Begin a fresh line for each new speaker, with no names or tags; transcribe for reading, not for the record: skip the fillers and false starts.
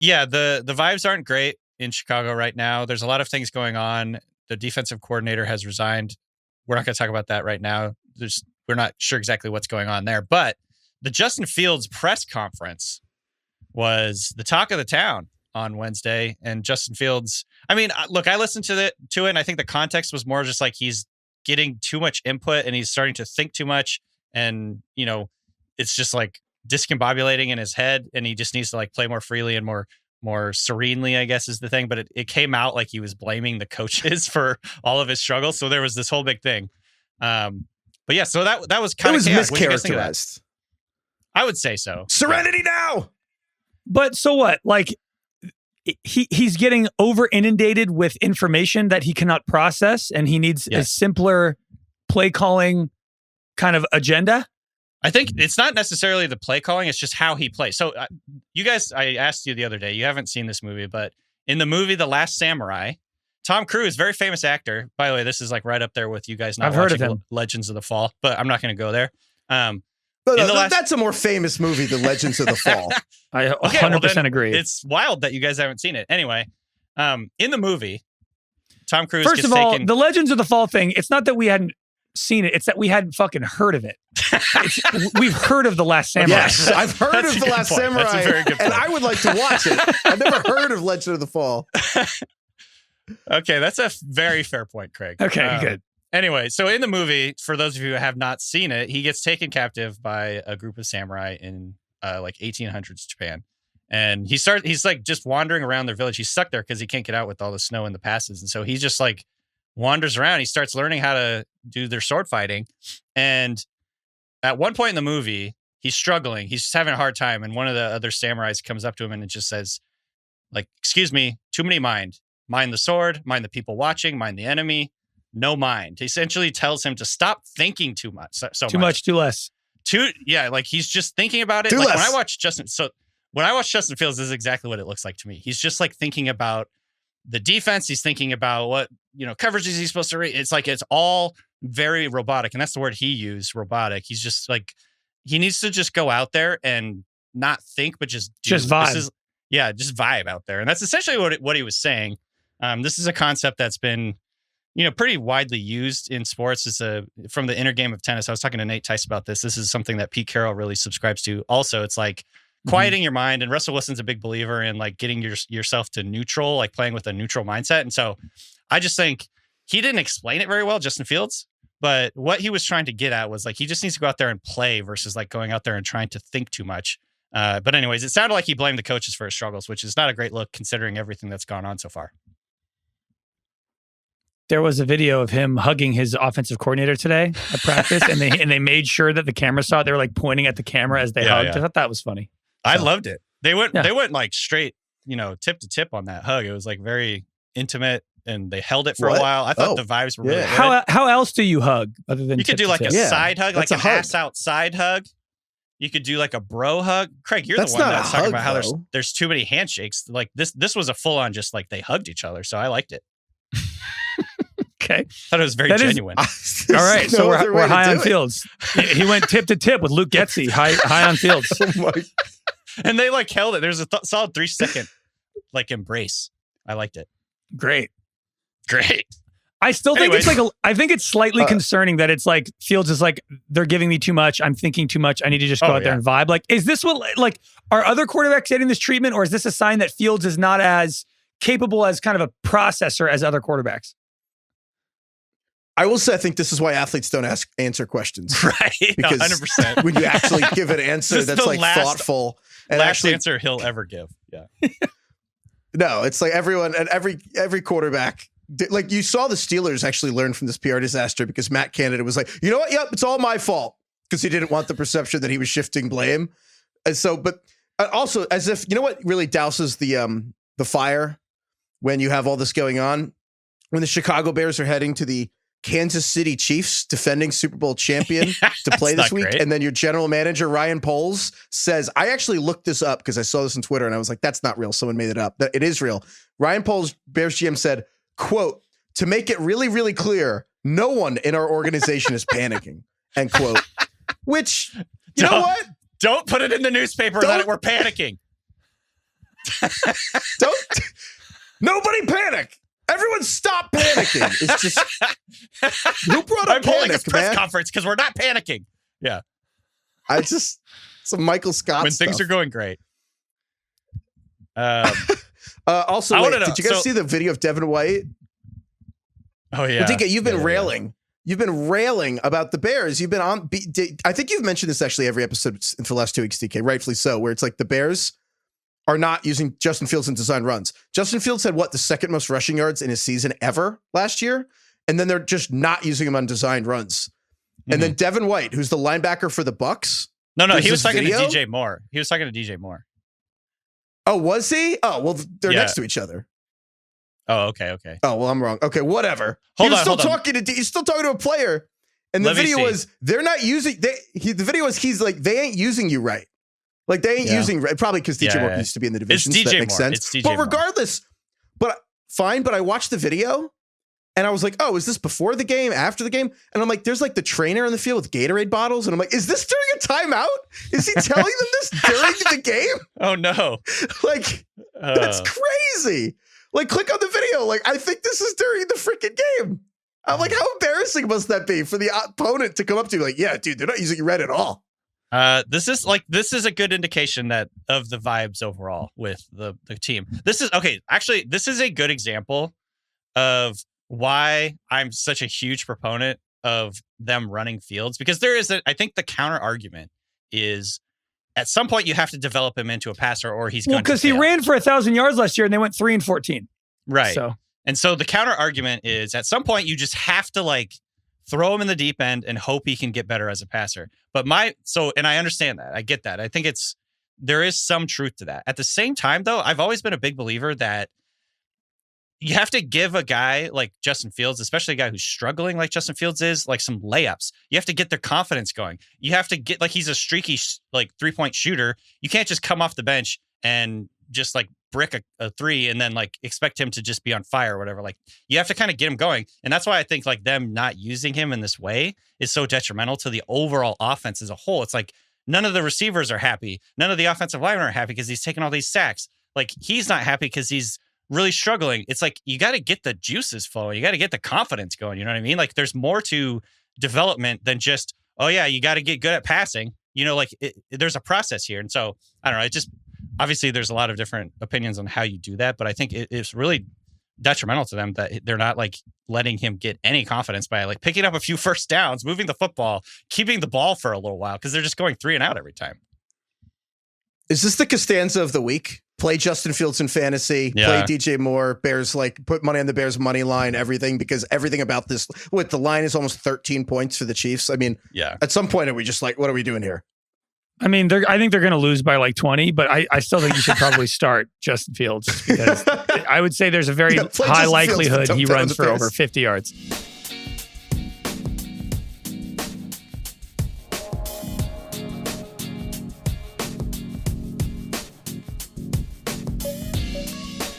Yeah, the vibes aren't great in Chicago right now. There's a lot of things going on. The defensive coordinator has resigned. We're not going to talk about that right now. We're not sure exactly what's going on there. But the Justin Fields press conference was the talk of the town on Wednesday. And Justin Fields, I mean, look, I listened to it, and I think the context was more just like he's getting too much input and he's starting to think too much. And, you know, it's just like discombobulating in his head, and he just needs to like play more freely and more serenely, I guess is the thing. But it came out like he was blaming the coaches for all of his struggles. So there was this whole big thing. But yeah, so that was kind of
mischaracterized.
I would say so.
Serenity now.
But so what? Like he's getting over inundated with information that he cannot process, and he needs a simpler play calling kind of agenda.
I think it's not necessarily the play calling, it's just how he plays. So you guys, I asked you the other day, you haven't seen this movie, but in the movie The Last Samurai, Tom Cruise, very famous actor. By the way, this is like right up there with you guys not
I've heard
watching
of him.
Legends of the Fall, but I'm not going to go there.
That's a more famous movie, The Legends of the Fall.
I 100% agree.
It's wild that you guys haven't seen it. Anyway, in the movie, Tom Cruise
First of all, the Legends of the Fall thing, it's not that we hadn't seen it, it's that we hadn't fucking heard of it. We've heard of The Last Samurai.
Yes, I've heard of The Last Samurai,
That's a very good point.
And I would like to watch it. I've never heard of Legend of the Fall.
Okay, that's a very fair point, Craig.
Okay, good.
Anyway, so in the movie, for those of you who have not seen it, he gets taken captive by a group of samurai in like 1800s Japan. And he's like just wandering around their village. He's stuck there because he can't get out with all the snow in the passes. And so he just like wanders around. He starts learning how to do their sword fighting. And at one point in the movie, he's struggling. He's just having a hard time. And one of the other samurais comes up to him and it just says, like, excuse me, too many mind. Mind the sword, mind the people watching, mind the enemy. No mind. He essentially tells him to stop thinking too much.
Too much, too less.
Like he's just thinking about it.
Too
like
less.
when I watch Justin Fields, this is exactly what it looks like to me. He's just like thinking about the defense. He's thinking about what, coverage is he supposed to read. It's like, it's all very robotic. And that's the word he used, robotic. He's just like, he needs to just go out there and not think, but just
vibe.
Just vibe out there. And that's essentially what he was saying. This is a concept that's been, pretty widely used in sports. It's from the inner game of tennis. I was talking to Nate Tice about this. This is something that Pete Carroll really subscribes to. Also, it's like quieting your mind. And Russell Wilson's a big believer in like getting yourself to neutral, like playing with a neutral mindset. And so I just think he didn't explain it very well, Justin Fields. But what he was trying to get at was like, he just needs to go out there and play versus like going out there and trying to think too much. But anyways, it sounded like he blamed the coaches for his struggles, which is not a great look considering everything that's gone on so far.
There was a video of him hugging his offensive coordinator today at practice, and they made sure that the camera saw it. They were like pointing at the camera as they hugged. I thought that was funny.
I loved it. They went like straight, tip to tip on that hug. It was like very intimate, and they held it for a while. I thought the vibes were really good.
How else do you hug other than
you could do like a side hug, like an ass out side hug. You could do like a bro hug. Craig, you're the one that's talking about how there's too many handshakes. Like this was a full on just like they hugged each other. So I liked it.
Okay.
I thought it was very genuine.
All right. So we're high on Fields. He went tip to tip with Luke Getsy, high on Fields.
And they like held it. There's a solid 3-second like embrace. I liked it.
Great.
I
still think it's like I think it's slightly concerning that it's like Fields is like, they're giving me too much. I'm thinking too much. I need to just go out there and vibe. Like, is this what, like, are other quarterbacks getting this treatment, or is this a sign that Fields is not as capable as kind of a processor as other quarterbacks?
I will say, I think this is why athletes don't answer questions.
Right.
Because
100%.
when you actually give an answer that's like thoughtful and
last answer he'll ever give. Yeah.
No, it's like everyone and every quarterback. Like you saw the Steelers actually learn from this PR disaster because Matt Canada was like, you know what? Yep, it's all my fault, because he didn't want the perception that he was shifting blame. And so, but also as if, you know what really douses the fire when you have all this going on, when the Chicago Bears are heading to the Kansas City Chiefs, defending Super Bowl champion, to play this week.
Great.
And then your general manager, Ryan Poles, says, I actually looked this up because I saw this on Twitter and I was like, that's not real. Someone made it up. It is real. Ryan Poles, Bears GM, said, quote, to make it really, really clear, no one in our organization is panicking, end quote. Which, you know what?
Don't put it in the newspaper that we're panicking.
Nobody panic. Everyone stop panicking. It's just, who brought up
I'm holding
panic,
this press
man?
conference because we're not panicking. Yeah.
Some Michael Scott
When
stuff.
things are going great.
Also,
I
wait,
wanna know,
did you guys see the video of Devin White?
Oh, yeah.
Well, DK, you've been
Yeah.
railing. You've been railing about the Bears. You've been on. I think you've mentioned this actually every episode for the last 2 weeks, DK, rightfully so, where it's like the Bears are not using Justin Fields in design runs. Justin Fields had the second most rushing yards in his season ever last year. And then they're just not using him on designed runs. Mm-hmm. And then Devin White, who's the linebacker for the Bucks.
No, he was talking to DJ Moore. He was talking to DJ Moore.
Oh, was he? Oh, well, they're next to each other.
Oh, okay.
Oh, well, I'm wrong. Okay, whatever.
He's
still talking to a player. And the video was, they're not using, the video was, he's like, they ain't using you right. Like, they ain't using, probably because DJ Moore used to be in the division.
It's DJ
that makes
Moore.
sense.
It's DJ
but
Moore.
Regardless, but I watched the video and I was like, oh, is this before the game, after the game? And I'm like, there's like the trainer in the field with Gatorade bottles. And I'm like, is this during a timeout? Is he telling them this during the game?
Oh, no.
Like, that's crazy. Like, click on the video. Like, I think this is during the freaking game. I'm like, how embarrassing must that be for the opponent to come up to you like, yeah, dude, they're not using you right at all.
This is a good indication of the vibes overall with the team. This is a good example of why I'm such a huge proponent of them running Fields, because I think the counter argument is at some point you have to develop him into a passer or he's going to
because he ran for 1,000 yards last year and they went 3-14.
Right.
And
so the counter argument is at some point you just have to throw him in the deep end and hope he can get better as a passer. But and I understand that. I get that. I think there is some truth to that. At the same time, though, I've always been a big believer that you have to give a guy like Justin Fields, especially a guy who's struggling like Justin Fields is, some layups. You have to get their confidence going. You have to get, he's a streaky, 3-point shooter. You can't just come off the bench and just brick a three and then expect him to just be on fire or whatever. You have to kind of get him going. And that's why I think them not using him in this way is so detrimental to the overall offense as a whole. It's none of the receivers are happy. None of the offensive linemen are happy because he's taking all these sacks. He's not happy because he's really struggling. It's you got to get the juices flowing. You got to get the confidence going. You know what I mean? There's more to development than just, oh yeah, you got to get good at passing. There's a process here. And so I don't know. It just, obviously there's a lot of different opinions on how you do that, but I think it's really detrimental to them that they're not letting him get any confidence by picking up a few first downs, moving the football, keeping the ball for a little while, because they're just going 3 and out every time.
Is this the Costanza of the week? Play Justin Fields in fantasy, play DJ Moore, Bears, put money on the Bears money line, everything, because everything about this, the line is almost 13 points for the Chiefs. I mean, at some point, are we just what are we doing here?
I mean, I think they're going to lose by 20, but I still think you should probably start Justin Fields, because I would say there's a very high likelihood he runs for over 50 yards.